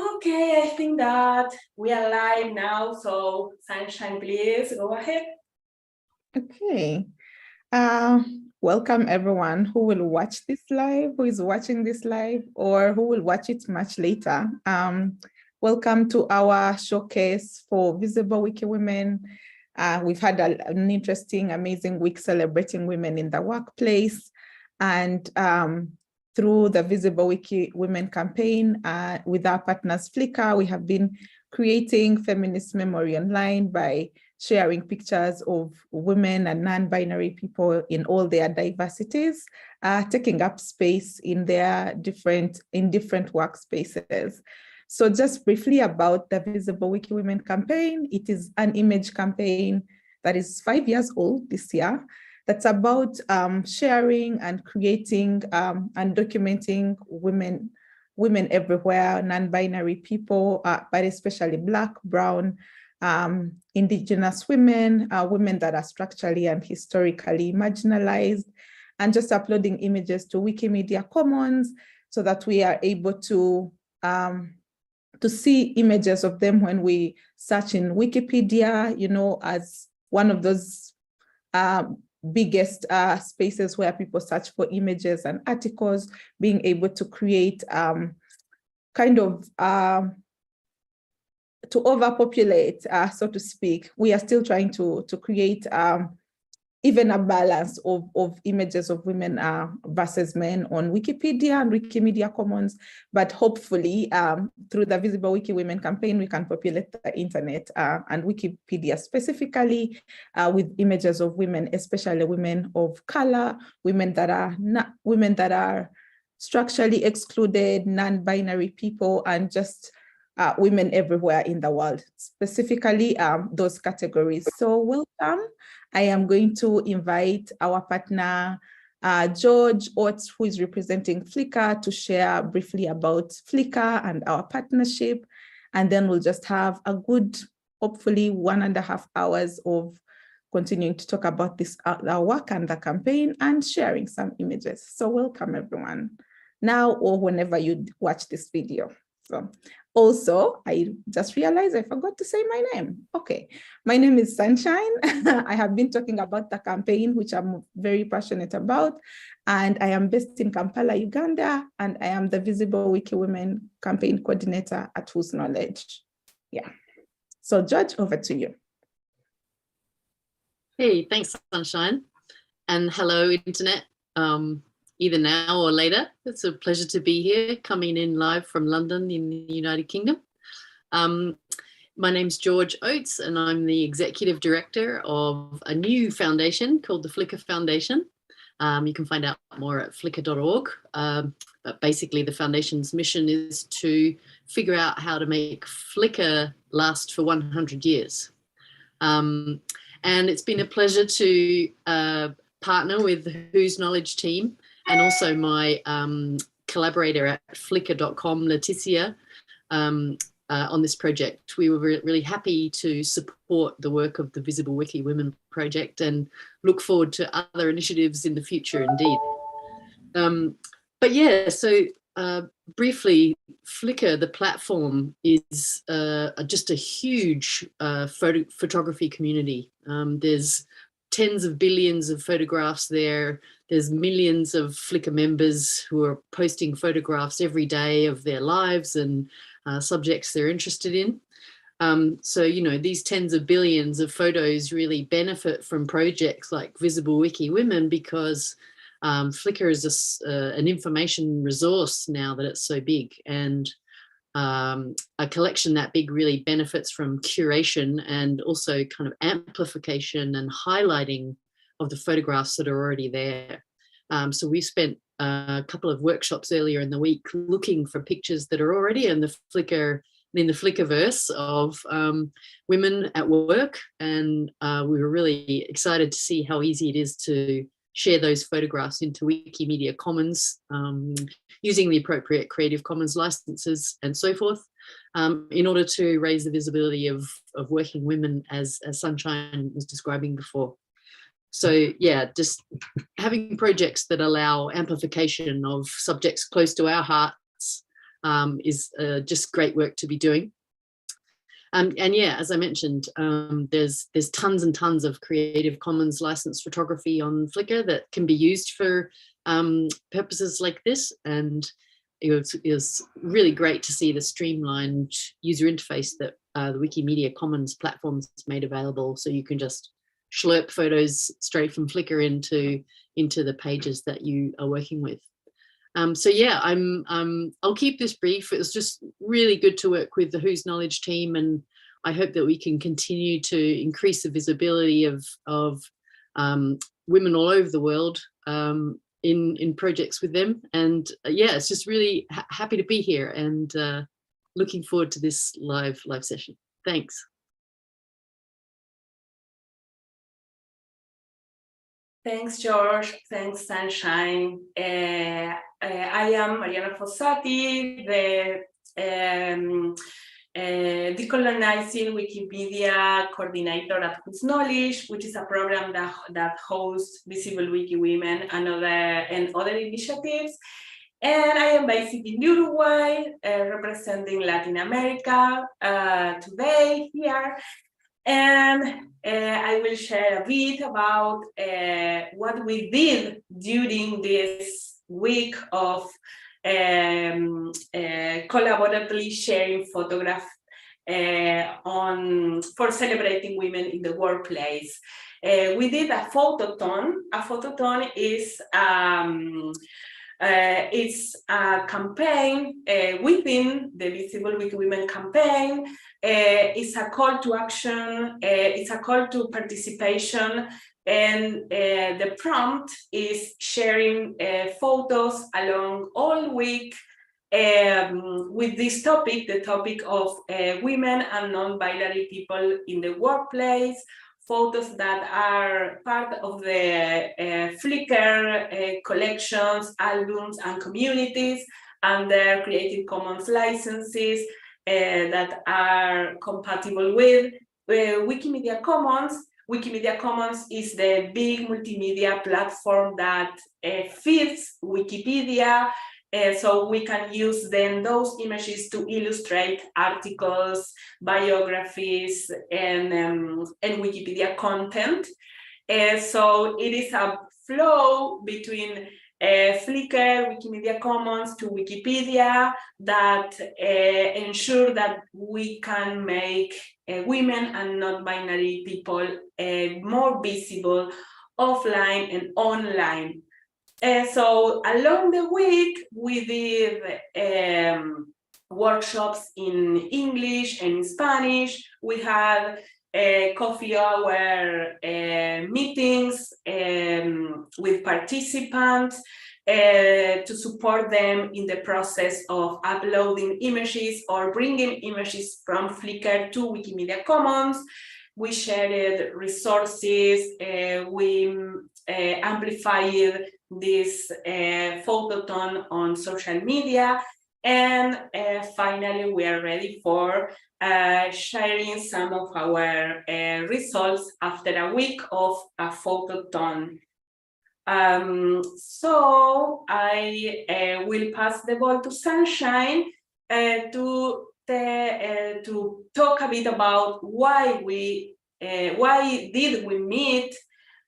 Okay, I think that we are live now, so Sunshine, please go ahead. Okay. Welcome everyone who will watch this live, who is watching this live, or who will watch it much later. Welcome to our showcase for Visible Wiki Women. We've had an interesting, amazing week celebrating women in the workplace. And through the Visible Wiki Women campaign with our partners Flickr, we have been creating feminist memory online by sharing pictures of women and non-binary people in all their diversities, taking up space in their different workspaces. So just briefly about the Visible Wiki Women campaign, it is an image campaign that is 5 years old this year, that's about sharing and creating and documenting women everywhere, non-binary people, but especially Black, Brown, Indigenous women, women that are structurally and historically marginalized, and just uploading images to Wikimedia Commons so that we are able to see images of them when we search in Wikipedia, you know, as one of those biggest spaces where people search for images and articles, being able to create to overpopulate, so to speak. We are still trying to create even a balance of images of women versus men on Wikipedia and Wikimedia Commons, but hopefully through the Visible Wiki Women campaign, we can populate the internet and Wikipedia specifically with images of women, especially women of color, women that are structurally excluded, non-binary people, and just women everywhere in the world, specifically those categories. So welcome. I am going to invite our partner, George Oates, who is representing Flickr, to share briefly about Flickr and our partnership. And then we'll just have a good, hopefully 1.5 hours of continuing to talk about this, our work and the campaign, and sharing some images. So welcome everyone, now or whenever you watch this video. So also, I just realized I forgot to say my name. Okay, my name is Sunshine. I have been talking about the campaign, which I'm very passionate about, and I am based in Kampala, Uganda, and I am the Visible Wiki Women campaign coordinator at Whose Knowledge. Yeah. So George, over to you. Hey, thanks, Sunshine, and hello, Internet. Either now or later. It's a pleasure to be here, coming in live from London in the United Kingdom. My name's George Oates, and I'm the executive director of a new foundation called the Flickr Foundation. You can find out more at flickr.org. But basically, the foundation's mission is to figure out how to make Flickr last for 100 years. And it's been a pleasure to partner with the Whose Knowledge team, and also my collaborator at flickr.com, Leticia, on this project. We were really happy to support the work of the Visible Wiki Women project and look forward to other initiatives in the future indeed. But yeah, so briefly, Flickr, the platform, is just a huge photography community. There's tens of billions of photographs there. There's millions of Flickr members who are posting photographs every day of their lives and subjects they're interested in. So, you know, these tens of billions of photos really benefit from projects like Visible Wiki Women, because Flickr is an information resource now that it's so big, and a collection that big really benefits from curation and also kind of amplification and highlighting of the photographs that are already there. So we spent a couple of workshops earlier in the week looking for pictures that are already in the Flickrverse of women at work, and we were really excited to see how easy it is to share those photographs into Wikimedia Commons using the appropriate Creative Commons licenses and so forth, in order to raise the visibility of working women, as Sunshine was describing before. So yeah, just having projects that allow amplification of subjects close to our hearts is just great work to be doing. And yeah, as I mentioned, there's tons and tons of Creative Commons licensed photography on Flickr that can be used for purposes like this. And it was really great to see the streamlined user interface that the Wikimedia Commons platforms made available. So you can just slurp photos straight from Flickr into the pages that you are working with. So yeah, I'll keep this brief. It was just really good to work with the Who's Knowledge team, and I hope that we can continue to increase the visibility of women all over the world in projects with them. And yeah, it's just really happy to be here and looking forward to this live session. Thanks. Thanks, George. Thanks, Sunshine. I am Mariana Fossati, the Decolonizing Wikipedia coordinator at Who's Knowledge, which is a program that hosts Visible Wiki Women and other initiatives. And I am based in Uruguay, representing Latin America today here. And I will share a bit about what we did during this week of collaboratively sharing photographs for celebrating women in the workplace. We did a photo-a-thon. A photo-a-thon is it's a campaign within the Visible Wiki Women campaign. It's a call to action, it's a call to participation, and the prompt is sharing photos along all week with this topic, the topic of women and non-binary people in the workplace, photos that are part of the Flickr collections, albums, and communities, and their Creative Commons licenses that are compatible with Wikimedia Commons. Wikimedia Commons is the big multimedia platform that feeds Wikipedia, so we can use then those images to illustrate articles, biographies, and Wikipedia content. So it is a flow between Flickr, Wikimedia Commons to Wikipedia that ensure that we can make women and non-binary people more visible offline and online. So along the week, we did workshops in English and in Spanish. We had coffee hour meetings with participants to support them in the process of uploading images or bringing images from Flickr to Wikimedia Commons. We shared resources, we amplified this photo-a-thon on social media, and finally we are ready for sharing some of our results after a week of a photo-a-thon. So I will pass the ball to Sunshine to talk a bit about why did we meet,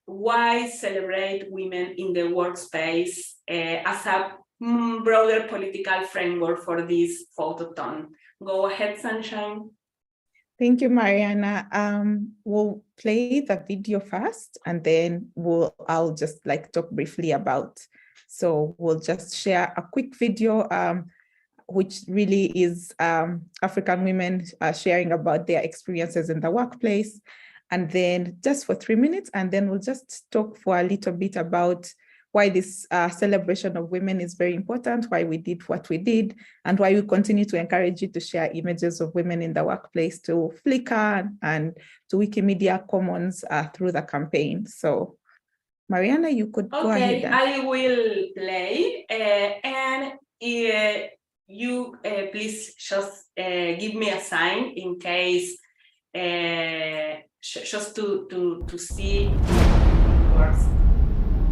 why celebrate women in the workspace as a broader political framework for this photo-a-thon. Go ahead, Sunshine. Thank you, Mariana. We'll play the video first, and then I'll just talk briefly about. So we'll just share a quick video, which really is African women sharing about their experiences in the workplace, and then just for 3 minutes, and then we'll just talk for a little bit about why this celebration of women is very important, why we did what we did, and why we continue to encourage you to share images of women in the workplace to Flickr and to Wikimedia Commons through the campaign. So Mariana, you could go ahead. Okay, I will play, and you please just give me a sign in case, just to see works.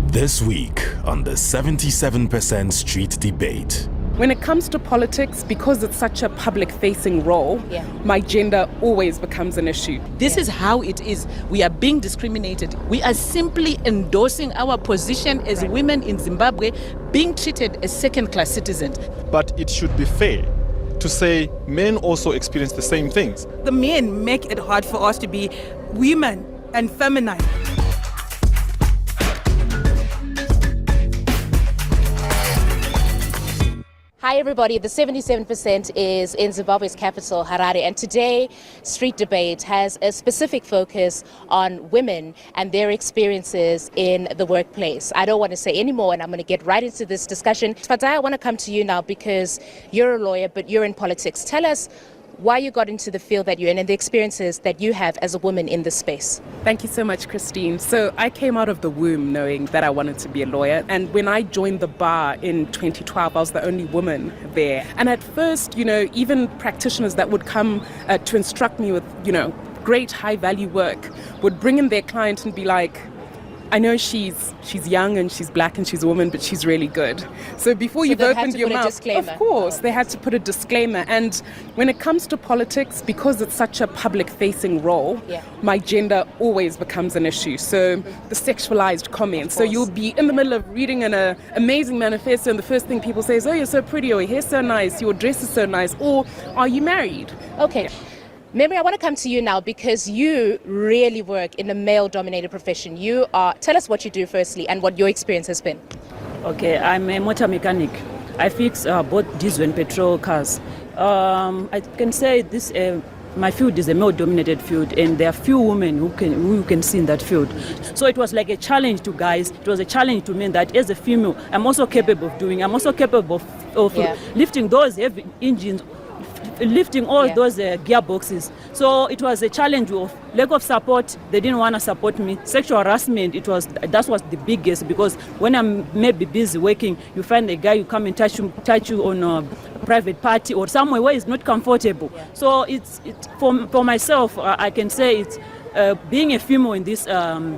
This week on the 77% Street Debate, When it comes to politics, because it's such a public-facing role, my gender always becomes an issue. This is how it is. We are being discriminated. We are simply endorsing our position as women in Zimbabwe, being treated as second-class citizens. But it should be fair to say men also experience the same things. The men make it hard for us to be women and feminine. Hi everybody, the 77% is in Zimbabwe's capital, Harare, and today Street Debate has a specific focus on women and their experiences in the workplace. I don't want to say any more and I'm going to get right into this discussion. Fadai, I want to come to you now because you're a lawyer but you're in politics. Tell us why you got into the field that you're in and the experiences that you have as a woman in this space. Thank you so much, Christine. So I came out of the womb knowing that I wanted to be a lawyer. And when I joined the bar in 2012, I was the only woman there. And at first, even practitioners that would come to instruct me with, great high value work would bring in their client and be like, I know she's young and she's black and she's a woman, but she's really good. So before you've opened your mouth, of course, they had to put a disclaimer. And when it comes to politics, because it's such a public-facing role, my gender always becomes an issue. So the sexualized comments. So you'll be in the middle of reading an amazing manifesto and the first thing people say is, oh, you're so pretty, or your hair's so nice, your dress is so nice, or are you married? Okay. Mary, I want to come to you now because you really work in a male-dominated profession. Tell us what you do firstly and what your experience has been. Okay, I'm a motor mechanic. I fix both diesel and petrol cars. I can say this. My field is a male-dominated field, and there are few women who can see in that field. So it was like a challenge to guys. It was a challenge to men that as a female, I'm also capable of doing. I'm also capable of lifting those heavy engines, lifting all those gearboxes. So it was a challenge of lack of support. They didn't want to support me. Sexual harassment, that was the biggest, because when I'm maybe busy working, you find a guy who come and touch you on a private party or somewhere where it's not comfortable. So it's for myself, I can say it's being a female in this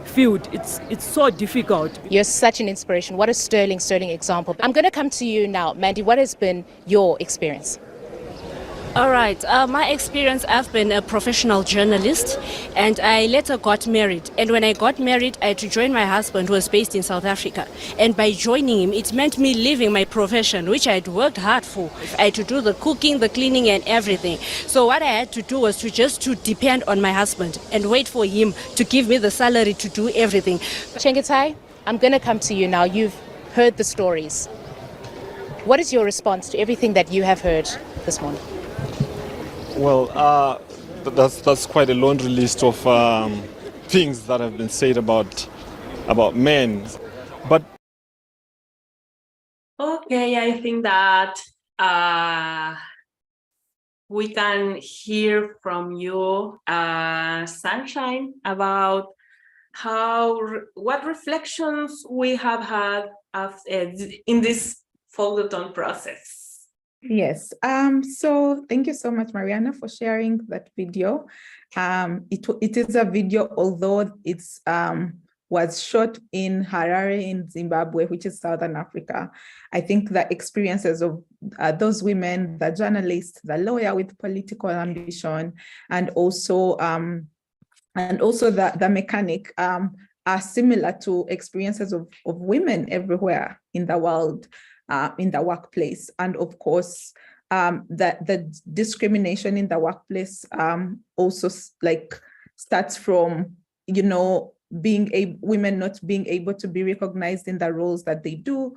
field, it's so difficult. You're such an inspiration. What a sterling example. I'm going to come to you now. Mandy, what has been your experience? All right. My experience, I've been a professional journalist and I later got married. And when I got married, I had to join my husband who was based in South Africa. And by joining him, it meant me leaving my profession, which I had worked hard for. I had to do the cooking, the cleaning and everything. So what I had to do was to depend on my husband and wait for him to give me the salary to do everything. Chengetai, I'm going to come to you now. You've heard the stories. What is your response to everything that you have heard this morning? Well, that's quite a laundry list of things that have been said about men. But okay, I think that we can hear from you, Sunshine, about what reflections we have had in this photo-a-thon process. Yes. So thank you so much, Mariana, for sharing that video. It is a video, although it's was shot in Harare in Zimbabwe, which is Southern Africa. I think the experiences of those women, the journalist, the lawyer with political ambition, and also the mechanic are similar to experiences of women everywhere in the world. In the workplace, and of course the discrimination in the workplace also starts from women not being able to be recognized in the roles that they do.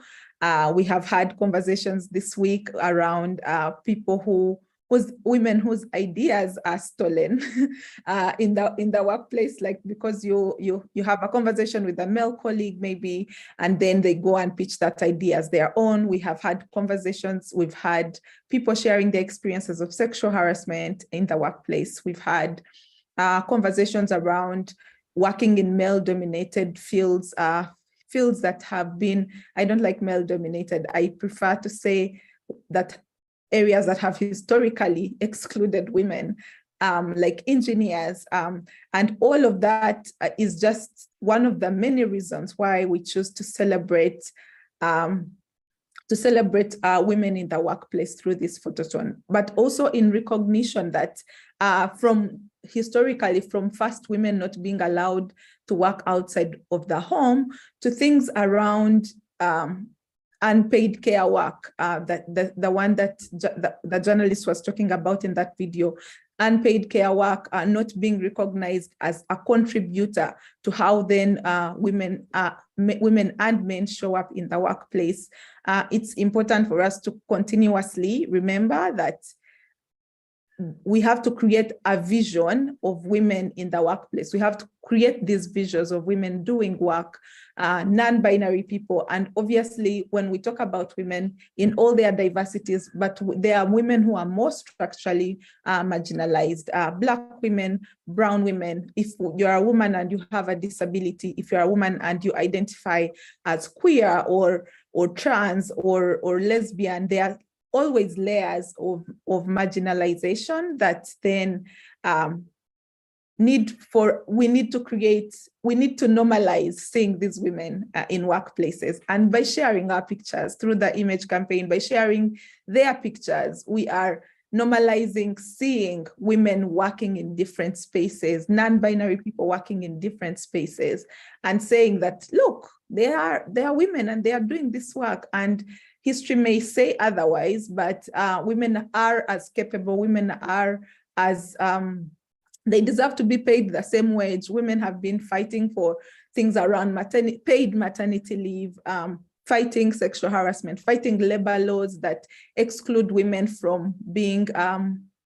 We have had conversations this week around women whose ideas are stolen in the workplace, because you have a conversation with a male colleague maybe, and then they go and pitch that idea as their own. We have had conversations, we've had people sharing their experiences of sexual harassment in the workplace. We've had conversations around working in male-dominated fields, fields that have been, I don't like male-dominated, I prefer to say that areas that have historically excluded women, like engineers, and all of that is just one of the many reasons why we choose to celebrate to celebrate women in the workplace through this photo-a-thon, but also in recognition that historically, from first women not being allowed to work outside of the home to things around unpaid care work, the one that the journalist was talking about in that video, unpaid care work not being recognized as a contributor to how then women and men show up in the workplace. It's important for us to continuously remember that we have to create a vision of women in the workplace. We have to create these visions of women doing work, non-binary people. And obviously, when we talk about women in all their diversities, but there are women who are more structurally marginalized, Black women, brown women. If you're a woman and you have a disability, if you're a woman and you identify as queer or trans or lesbian, there are always layers of marginalization that then we need to normalize seeing these women in workplaces. And by sharing our pictures through the image campaign, by sharing their pictures, we are normalizing seeing women working in different spaces, non-binary people working in different spaces, and saying that, look, they are women and they are doing this work. And history may say otherwise, but women are as capable, women are as, they deserve to be paid the same wage. Women have been fighting for things around paid maternity leave, fighting sexual harassment, fighting labor laws that exclude women from being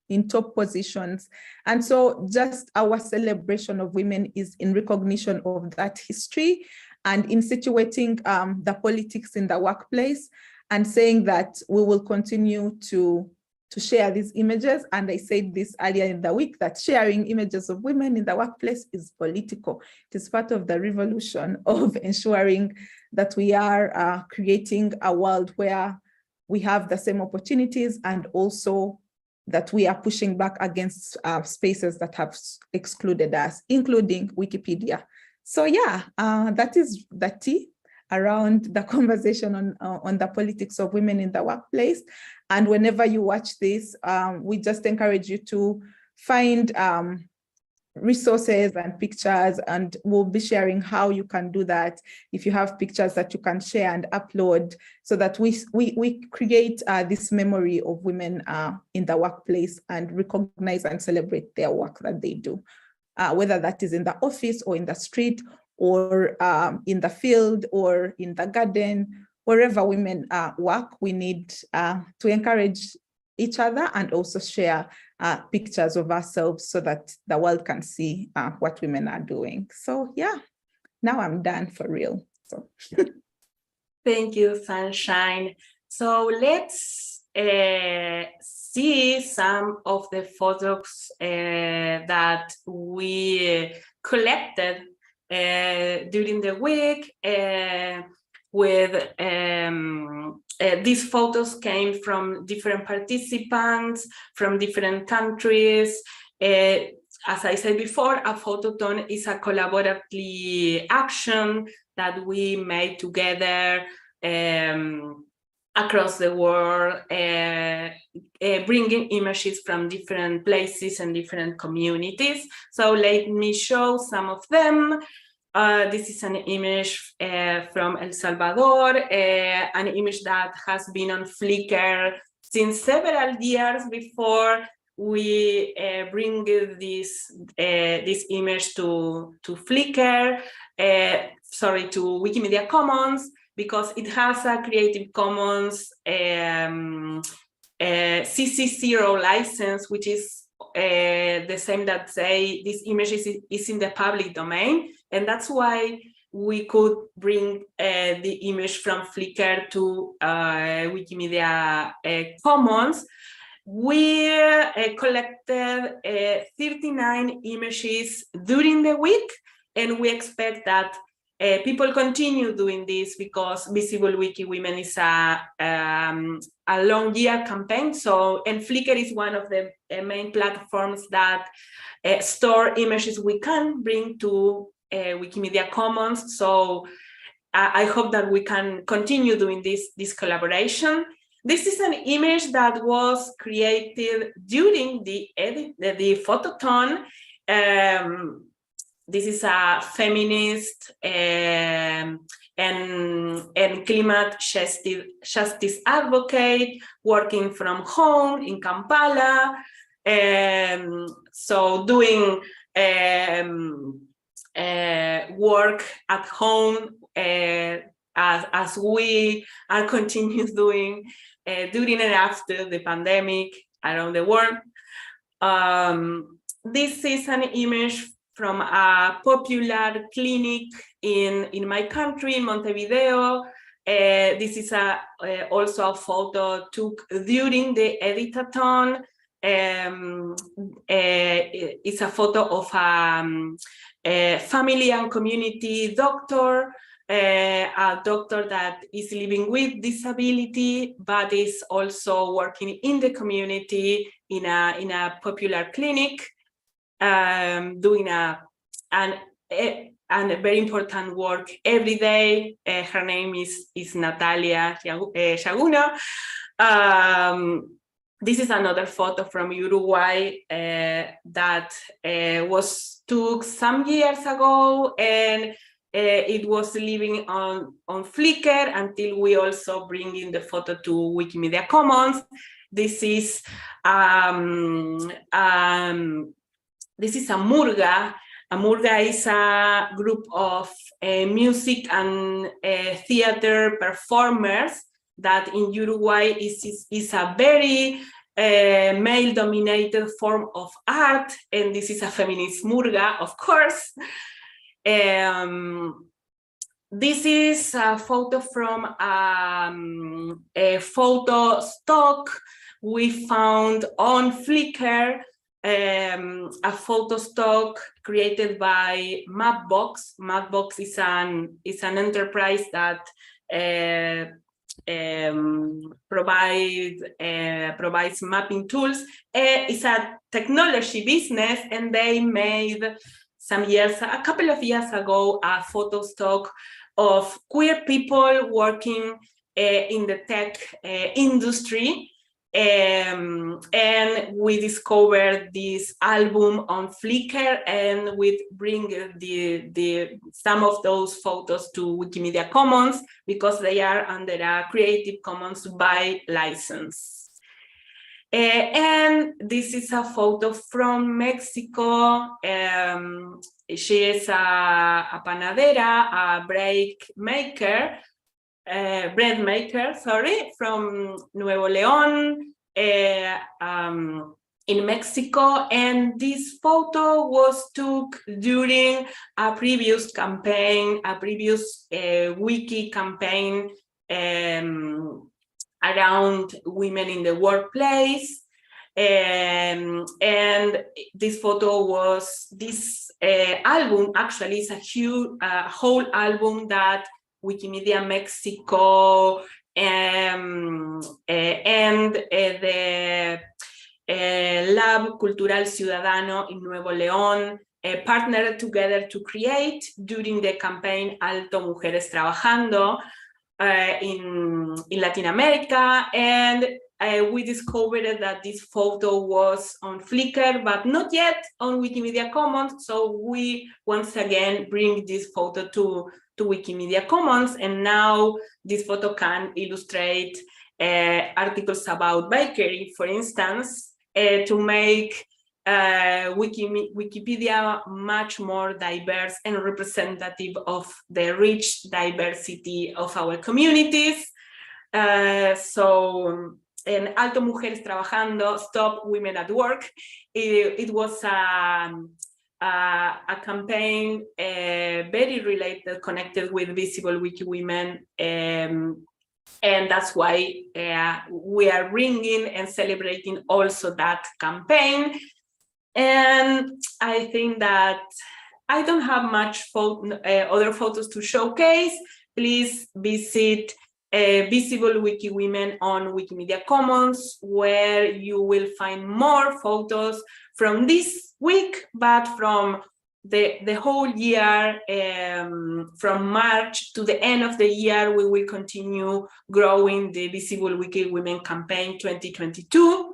in top positions. And so just our celebration of women is in recognition of that history and in situating the politics in the workplace, and saying that we will continue to share these images. And I said this earlier in the week, that sharing images of women in the workplace is political. It is part of the revolution of ensuring that we are creating a world where we have the same opportunities, and also that we are pushing back against spaces that have excluded us, including Wikipedia. So yeah, that is the tea around the conversation on the politics of women in the workplace. And whenever you watch this, we just encourage you to find resources and pictures, and we'll be sharing how you can do that. If you have pictures that you can share and upload, so that we create this memory of women in the workplace and recognize and celebrate their work that they do, whether that is in the office or in the street, or in the field or in the garden, wherever women work. We need to encourage each other and also share pictures of ourselves so that the world can see what women are doing. So yeah, now I'm done for real. So thank you, Sunshine. So let's see some of the photos that we collected during the week. These photos came from different participants from different countries. As I said before, a photo-a-thon is a collaborative action that we made together across the world, bringing images from different places and different communities. So let me show some of them. This is an image from El Salvador, an image that has been on Flickr since several years before we bring this image to Flickr, to Wikimedia Commons, because it has a Creative Commons CC0 license, which is the same that say this image is in the public domain. And that's why we could bring the image from Flickr to Wikimedia Commons. We collected 39 images during the week, and we expect that people continue doing this because Visible Wiki Women is a long year campaign. So, and Flickr is one of the main platforms that store images we can bring to Wikimedia Commons. So I hope that we can continue doing this collaboration. This is an image that was created during the photo-a-thon. This is a feminist and climate justice advocate working from home in Kampala. So doing work at home as we are continuing doing during and after the pandemic around the world. This is an image from a popular clinic in my country, Montevideo. This is also a photo took during the editathon. It's a photo of a family and community doctor, a doctor that is living with disability, but is also working in the community in a popular clinic, doing a very important work every day. Her name is Natalia Llaguno. This is another photo from Uruguay that was took some years ago, and it was living on Flickr until we also bring in the photo to Wikimedia Commons. This is a murga. A murga is a group of music and theater performers that in Uruguay is a very male-dominated form of art, and this is a feminist murga, of course. This is a photo from a photo stock we found on Flickr, a photo stock created by Mapbox. Mapbox is an enterprise that provides mapping tools. It's a technology business, and they made a couple of years ago, a photo stock of queer people working in the tech industry. And we discovered this album on Flickr, and we bring some of those photos to Wikimedia Commons because they are under a Creative Commons by license. And this is a photo from Mexico. She is a panadera, a bread maker, from Nuevo León in Mexico. And this photo was took during a previous campaign, a previous wiki campaign around women in the workplace. And this photo was, this album actually is a huge, whole album that Wikimedia Mexico and the Lab Cultural Ciudadano in Nuevo León partnered together to create during the campaign Alto, Mujeres, Trabajando in Latin America. And we discovered that this photo was on Flickr, but not yet on Wikimedia Commons. So we once again bring this photo to Wikimedia Commons, and now this photo can illustrate articles about bakery, for instance, to make Wikipedia much more diverse and representative of the rich diversity of our communities. So, en Alto, Mujeres Trabajando, Stop Women at Work, it was a campaign very related, connected with visible wiki women, and that's why we are bringing and celebrating also that campaign. And I think that I don't have much other photos to showcase. Please visit Visible Wiki Women on Wikimedia Commons, where you will find more photos from this week, but from the whole year, from March to the end of the year, we will continue growing the Visible Wiki Women campaign 2022,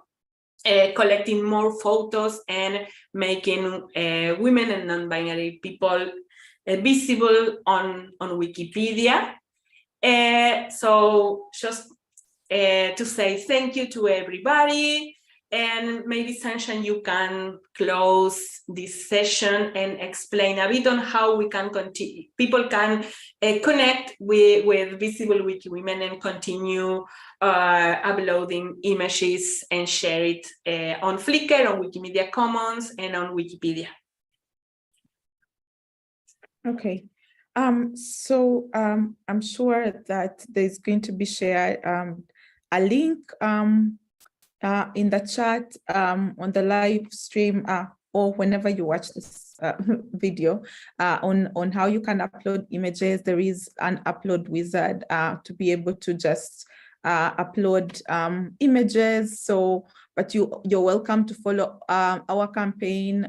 collecting more photos and making women and non-binary people visible on Wikipedia. So just to say thank you to everybody. And maybe, Sunshine, you can close this session and explain a bit on how we can continue. People can connect with Visible Wiki Women and continue uploading images and share it on Flickr, on Wikimedia Commons, and on Wikipedia. Okay. So I'm sure that there's going to be shared a link in the chat on the live stream or whenever you watch this video on how you can upload images. There is an upload wizard to be able to just upload images. So, but you're welcome to follow our campaign.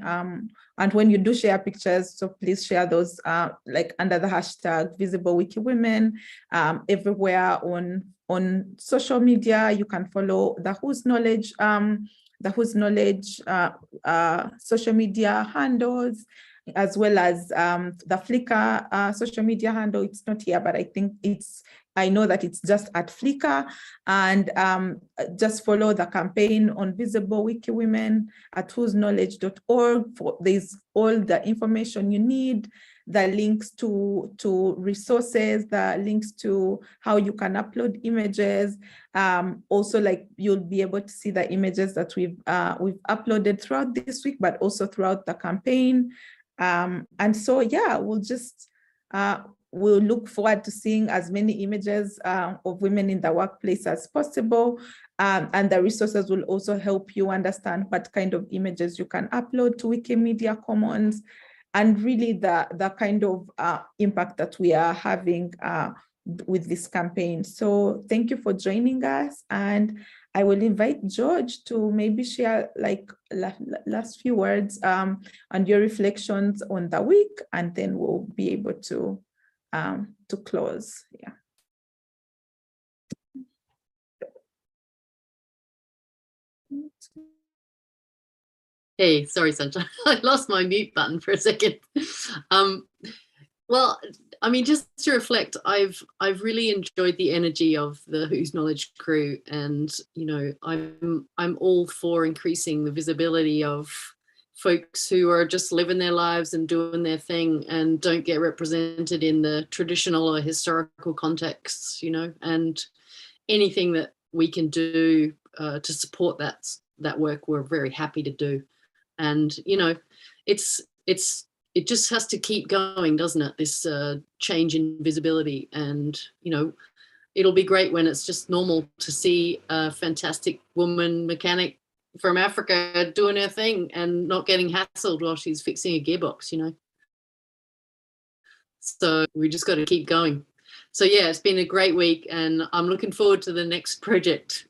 And when you do share pictures, so please share those like under the hashtag Visible Wiki Women everywhere on social media. You can follow the Who's Knowledge social media handles, as well as the Flickr social media handle. It's not here, but I know that it's just at Flickr, and just follow the campaign on Visible Wiki Women at whosknowledge.org. There's all the information you need, the links to resources, the links to how you can upload images. Also, like, you'll be able to see the images that we've uploaded throughout this week, but also throughout the campaign. And so, yeah, we'll look forward to seeing as many images of women in the workplace as possible. And the resources will also help you understand what kind of images you can upload to Wikimedia Commons, and really the kind of impact that we are having with this campaign. So thank you for joining us. And I will invite George to maybe share like last few words on your reflections on the week, and then we'll be able to close. Yeah. Hey, sorry, Sunshine. I lost my mute button for a second. Well, I mean, just to reflect, I've really enjoyed the energy of the Who's Knowledge crew, and I'm all for increasing the visibility of folks who are just living their lives and doing their thing and don't get represented in the traditional or historical contexts, and anything that we can do to support that work, we're very happy to do. And it just has to keep going, doesn't it? This change in visibility, and it'll be great when it's just normal to see a fantastic woman mechanic from Africa doing her thing and not getting hassled while she's fixing a gearbox, So we just got to keep going. So yeah, it's been a great week, and I'm looking forward to the next project.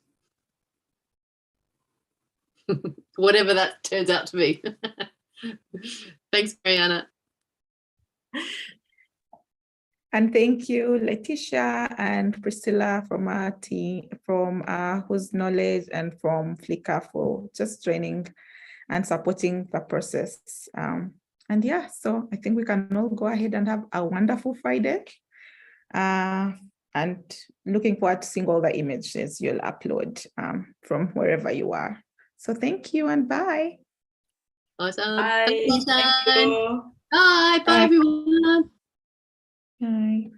Whatever that turns out to be. Thanks, Mariana. And thank you, Letitia and Priscilla from our team, from Who's Knowledge and from Flickr, for just joining and supporting the process. And yeah, so I think we can all go ahead and have a wonderful Friday. And looking forward to seeing all the images you'll upload from wherever you are. So thank you and bye. Awesome. Bye. Thank you. Thank you. Bye. Bye, everyone. Bye.